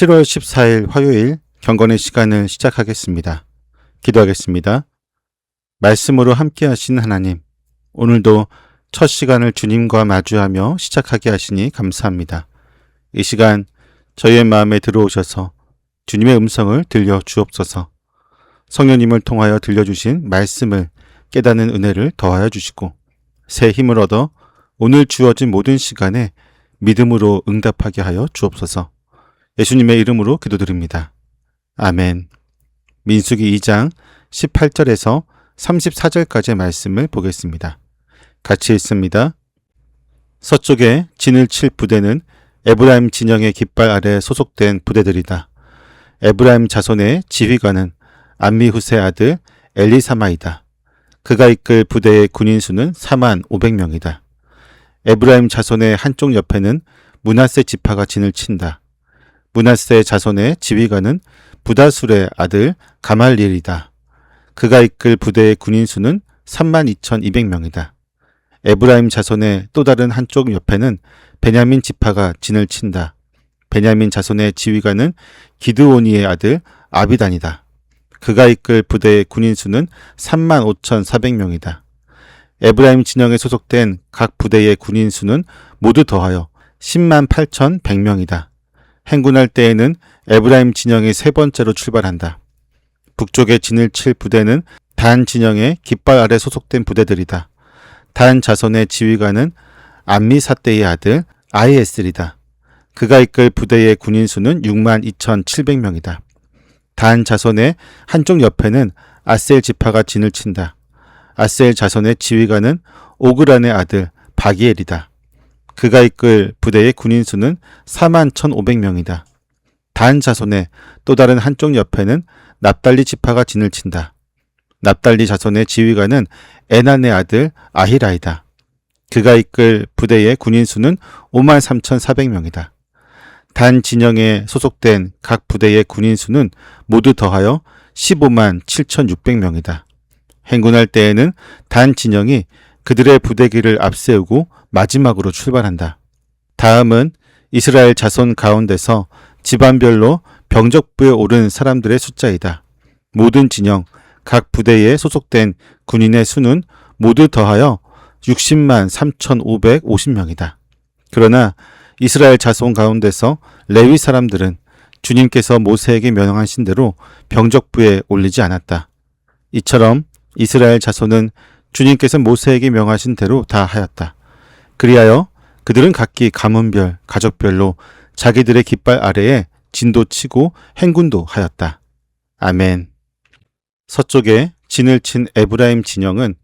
7월 14일 화요일 경건의 시간을 시작하겠습니다. 기도하겠습니다. 말씀으로 함께 하신 하나님, 오늘도 첫 시간을 주님과 마주하며 시작하게 하시니 감사합니다. 이 시간 저희의 마음에 들어오셔서 주님의 음성을 들려 주옵소서. 성령님을 통하여 들려주신 말씀을 깨닫는 은혜를 더하여 주시고 새 힘을 얻어 오늘 주어진 모든 시간에 믿음으로 응답하게 하여 주옵소서. 예수님의 이름으로 기도드립니다. 아멘. 민수기 2장 18절에서 34절까지의 말씀을 보겠습니다. 같이 읽습니다. 서쪽에 진을 칠 부대는 에브라임 진영의 깃발 아래 소속된 부대들이다. 에브라임 자손의 지휘관은 암미후세 아들 엘리사마이다. 그가 이끌 부대의 군인 수는 4만 500명이다. 에브라임 자손의 한쪽 옆에는 므낫세 지파가 진을 친다. 므낫세 자손의 지휘관은 부다술의 아들 가말리엘이다. 그가 이끌 부대의 군인 수는 32,200명이다. 에브라임 자손의 또 다른 한쪽 옆에는 베냐민 지파가 진을 친다. 베냐민 자손의 지휘관은 기드오니의 아들 아비단이다. 그가 이끌 부대의 군인 수는 35,400명이다. 에브라임 진영에 소속된 각 부대의 군인 수는 모두 더하여 108,100명이다. 행군할 때에는 에브라임 진영이 세 번째로 출발한다. 북쪽에 진을 칠 부대는 단 진영의 깃발 아래 소속된 부대들이다. 단 자손의 지휘관은 암미사떼의 아들 아이에슬이다. 그가 이끌 부대의 군인 수는 62,700명이다. 단 자손의 한쪽 옆에는 아셀 지파가 진을 친다. 아셀 자손의 지휘관은 오그란의 아들 바기엘이다. 그가 이끌 부대의 군인 수는 41,500명이다. 단 자손의 또 다른 한쪽 옆에는 납달리 지파가 진을 친다. 납달리 자손의 지휘관은 에난의 아들 아히라이다. 그가 이끌 부대의 군인 수는 53,400명이다. 단 진영에 소속된 각 부대의 군인 수는 모두 더하여 157,600명이다. 행군할 때에는 단 진영이 그들의 부대기를 앞세우고 마지막으로 출발한다. 다음은 이스라엘 자손 가운데서 집안별로 병적부에 오른 사람들의 숫자이다. 모든 진영, 각 부대에 소속된 군인의 수는 모두 더하여 60만 3,550명이다. 그러나 이스라엘 자손 가운데서 레위 사람들은 주님께서 모세에게 명령하신 대로 병적부에 올리지 않았다. 이처럼 이스라엘 자손은 주님께서 모세에게 명하신 대로 다 하였다. 그리하여 그들은 각기 가문별, 가족별로 자기들의 깃발 아래에 진도 치고 행군도 하였다. 아멘. 서쪽에 진을 친 에브라임 진영은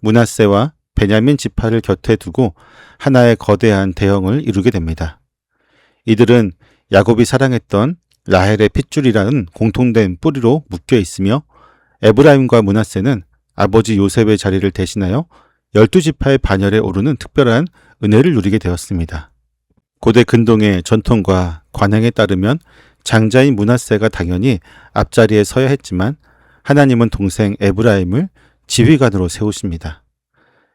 므낫세와 베냐민 지파를 곁에 두고 하나의 거대한 대형을 이루게 됩니다. 이들은 야곱이 사랑했던 라헬의 핏줄이라는 공통된 뿌리로 묶여 있으며 에브라임과 므낫세는 아버지 요셉의 자리를 대신하여 12지파의 반열에 오르는 특별한 은혜를 누리게 되었습니다. 고대 근동의 전통과 관행에 따르면 장자인 므낫세가 당연히 앞자리에 서야 했지만 하나님은 동생 에브라임을 지휘관으로 세우십니다.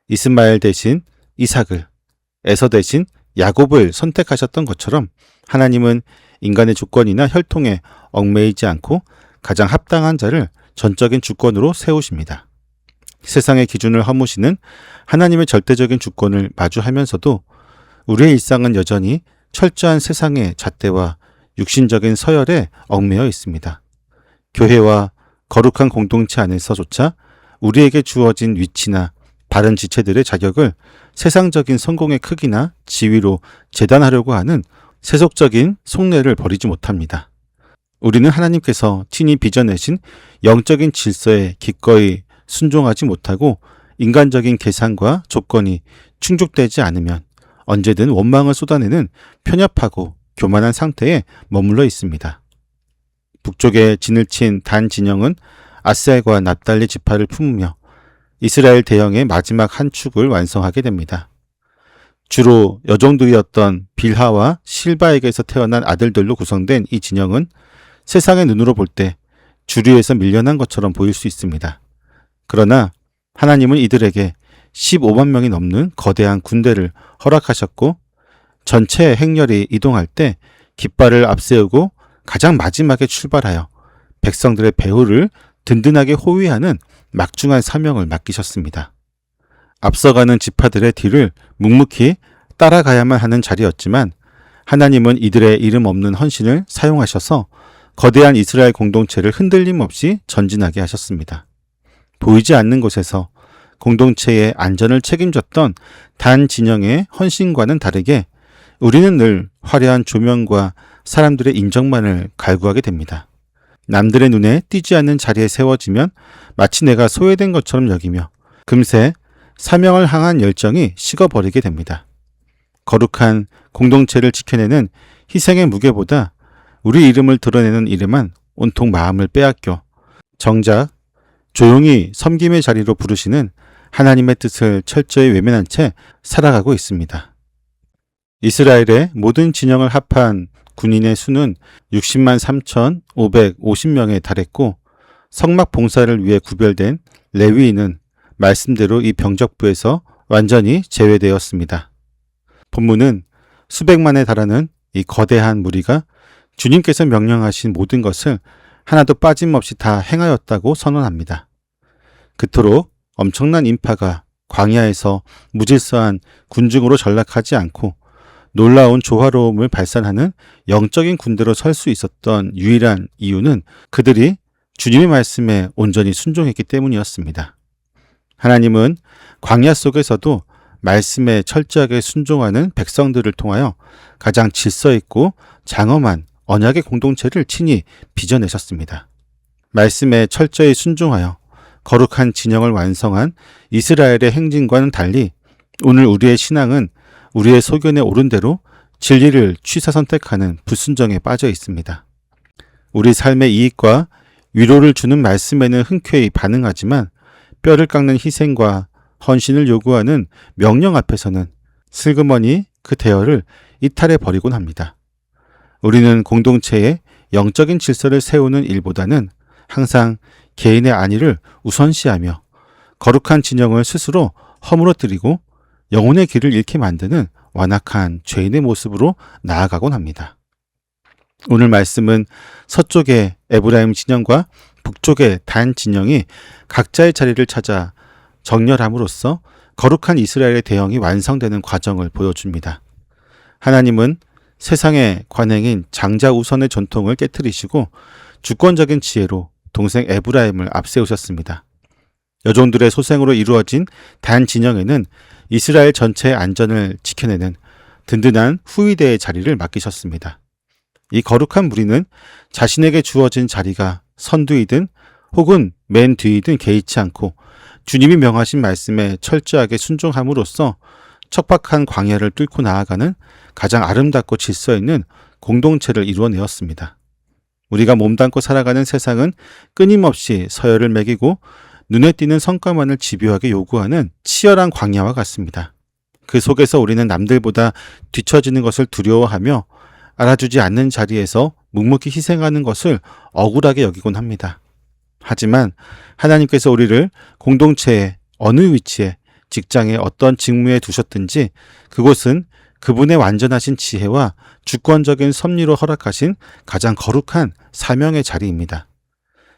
이스마엘 대신 이삭을, 에서 대신 야곱을 선택하셨던 것처럼 하나님은 인간의 주권이나 혈통에 얽매이지 않고 가장 합당한 자를 전적인 주권으로 세우십니다. 세상의 기준을 허무시는 하나님의 절대적인 주권을 마주하면서도 우리의 일상은 여전히 철저한 세상의 잣대와 육신적인 서열에 얽매여 있습니다. 교회와 거룩한 공동체 안에서조차 우리에게 주어진 위치나 바른 지체들의 자격을 세상적인 성공의 크기나 지위로 재단하려고 하는 세속적인 속내를 버리지 못합니다. 우리는 하나님께서 친히 빚어내신 영적인 질서에 기꺼이 순종하지 못하고 인간적인 계산과 조건이 충족되지 않으면 언제든 원망을 쏟아내는 편협하고 교만한 상태에 머물러 있습니다. 북쪽에 진을 친 단 진영은 아셀과 납달리 지파를 품으며 이스라엘 대영의 마지막 한 축을 완성하게 됩니다. 주로 여종들이었던 빌하와 실바에게서 태어난 아들들로 구성된 이 진영은 세상의 눈으로 볼 때 주류에서 밀려난 것처럼 보일 수 있습니다. 그러나 하나님은 이들에게 15만 명이 넘는 거대한 군대를 허락하셨고 전체 행렬이 이동할 때 깃발을 앞세우고 가장 마지막에 출발하여 백성들의 배후를 든든하게 호위하는 막중한 사명을 맡기셨습니다. 앞서가는 지파들의 뒤를 묵묵히 따라가야만 하는 자리였지만 하나님은 이들의 이름 없는 헌신을 사용하셔서 거대한 이스라엘 공동체를 흔들림 없이 전진하게 하셨습니다. 보이지 않는 곳에서 공동체의 안전을 책임졌던 단 진영의 헌신과는 다르게 우리는 늘 화려한 조명과 사람들의 인정만을 갈구하게 됩니다. 남들의 눈에 띄지 않는 자리에 세워지면 마치 내가 소외된 것처럼 여기며 금세 사명을 향한 열정이 식어버리게 됩니다. 거룩한 공동체를 지켜내는 희생의 무게보다 우리 이름을 드러내는 일에만 온통 마음을 빼앗겨 정작 조용히 섬김의 자리로 부르시는 하나님의 뜻을 철저히 외면한 채 살아가고 있습니다. 이스라엘의 모든 진영을 합한 군인의 수는 60만 3,550명에 달했고 성막 봉사를 위해 구별된 레위인은 말씀대로 이 병적부에서 완전히 제외되었습니다. 본문은 수백만에 달하는 이 거대한 무리가 주님께서 명령하신 모든 것을 하나도 빠짐없이 다 행하였다고 선언합니다. 그토록 엄청난 인파가 광야에서 무질서한 군중으로 전락하지 않고 놀라운 조화로움을 발산하는 영적인 군대로 설 수 있었던 유일한 이유는 그들이 주님의 말씀에 온전히 순종했기 때문이었습니다. 하나님은 광야 속에서도 말씀에 철저하게 순종하는 백성들을 통하여 가장 질서 있고 장엄한 언약의 공동체를 친히 빚어내셨습니다. 말씀에 철저히 순종하여 거룩한 진영을 완성한 이스라엘의 행진과는 달리 오늘 우리의 신앙은 우리의 소견에 오른 대로 진리를 취사 선택하는 불순종에 빠져 있습니다. 우리 삶의 이익과 위로를 주는 말씀에는 흔쾌히 반응하지만 뼈를 깎는 희생과 헌신을 요구하는 명령 앞에서는 슬그머니 그 대열을 이탈해 버리곤 합니다. 우리는 공동체의 영적인 질서를 세우는 일보다는 항상 개인의 안위를 우선시하며 거룩한 진영을 스스로 허물어뜨리고 영혼의 길을 잃게 만드는 완악한 죄인의 모습으로 나아가곤 합니다. 오늘 말씀은 서쪽의 에브라임 진영과 북쪽의 단 진영이 각자의 자리를 찾아 정렬함으로써 거룩한 이스라엘의 대형이 완성되는 과정을 보여줍니다. 하나님은 세상의 관행인 장자 우선의 전통을 깨뜨리시고 주권적인 지혜로 동생 에브라임을 앞세우셨습니다. 여종들의 소생으로 이루어진 단 진영에는 이스라엘 전체의 안전을 지켜내는 든든한 후위대의 자리를 맡기셨습니다. 이 거룩한 무리는 자신에게 주어진 자리가 선두이든 혹은 맨 뒤이든 개의치 않고 주님이 명하신 말씀에 철저하게 순종함으로써 척박한 광야를 뚫고 나아가는 가장 아름답고 질서 있는 공동체를 이루어내었습니다. 우리가 몸담고 살아가는 세상은 끊임없이 서열을 매기고 눈에 띄는 성과만을 집요하게 요구하는 치열한 광야와 같습니다. 그 속에서 우리는 남들보다 뒤처지는 것을 두려워하며 알아주지 않는 자리에서 묵묵히 희생하는 것을 억울하게 여기곤 합니다. 하지만 하나님께서 우리를 공동체의 어느 위치에 직장의 어떤 직무에 두셨든지 그곳은 그분의 완전하신 지혜와 주권적인 섭리로 허락하신 가장 거룩한 사명의 자리입니다.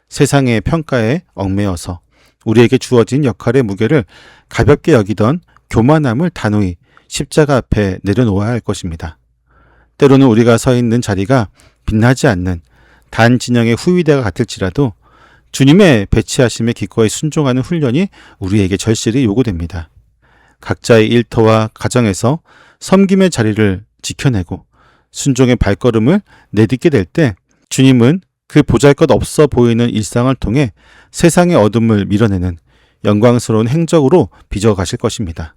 세상의 평가에 얽매여서 우리에게 주어진 역할의 무게를 가볍게 여기던 교만함을 단호히 십자가 앞에 내려놓아야 할 것입니다. 때로는 우리가 서 있는 자리가 빛나지 않는 단 진영의 후위대가 같을지라도 주님의 배치하심에 기꺼이 순종하는 훈련이 우리에게 절실히 요구됩니다. 각자의 일터와 가정에서 섬김의 자리를 지켜내고 순종의 발걸음을 내딛게 될 때 주님은 그 보잘것없어 보이는 일상을 통해 세상의 어둠을 밀어내는 영광스러운 행적으로 빚어가실 것입니다.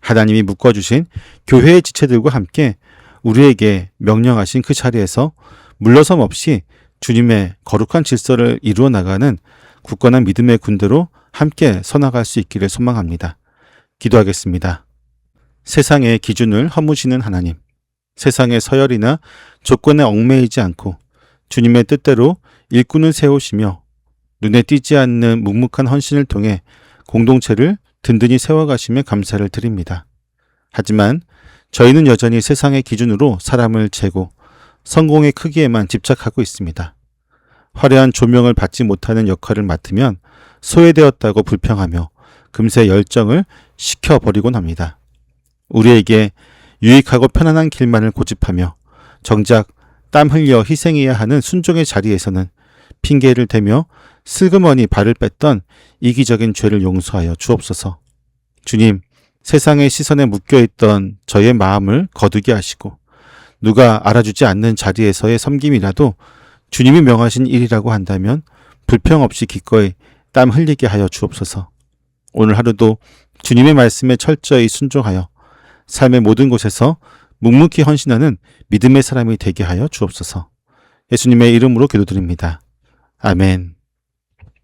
하나님이 묶어주신 교회의 지체들과 함께 우리에게 명령하신 그 자리에서 물러섬 없이 주님의 거룩한 질서를 이루어 나가는 굳건한 믿음의 군대로 함께 서나갈 수 있기를 소망합니다. 기도하겠습니다. 세상의 기준을 허무시는 하나님, 세상의 서열이나 조건에 얽매이지 않고 주님의 뜻대로 일꾼을 세우시며 눈에 띄지 않는 묵묵한 헌신을 통해 공동체를 든든히 세워가시며 감사를 드립니다. 하지만 저희는 여전히 세상의 기준으로 사람을 재고 성공의 크기에만 집착하고 있습니다. 화려한 조명을 받지 못하는 역할을 맡으면 소외되었다고 불평하며 금세 열정을 식혀버리곤 합니다. 우리에게 유익하고 편안한 길만을 고집하며 정작 땀 흘려 희생해야 하는 순종의 자리에서는 핑계를 대며 슬그머니 발을 뺐던 이기적인 죄를 용서하여 주옵소서. 주님, 세상의 시선에 묶여있던 저의 마음을 거두게 하시고 누가 알아주지 않는 자리에서의 섬김이라도 주님이 명하신 일이라고 한다면 불평 없이 기꺼이 땀 흘리게 하여 주옵소서. 오늘 하루도 주님의 말씀에 철저히 순종하여 삶의 모든 곳에서 묵묵히 헌신하는 믿음의 사람이 되게 하여 주옵소서. 예수님의 이름으로 기도드립니다. 아멘.